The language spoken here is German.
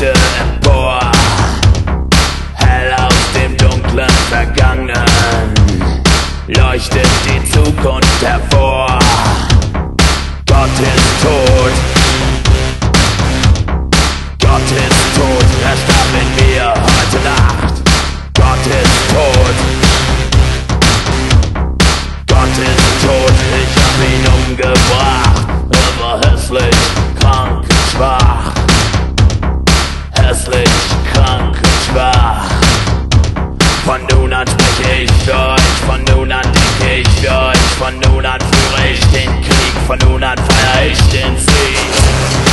leuchte empor, hell aus dem dunklen Vergangenen, leuchtet die Zukunft hervor. Gott ist tot, Gott ist tot, er starb in mir heute Nacht. Gott ist tot, Gott ist tot, ich hab ihn umgebracht. Er war hässlich, krank und schwach, hässlich, krank und schwach. Von nun an spreche ich für euch, von nun an denke ich für euch, von nun an führe ich den Krieg, von nun an feier ich den Sieg.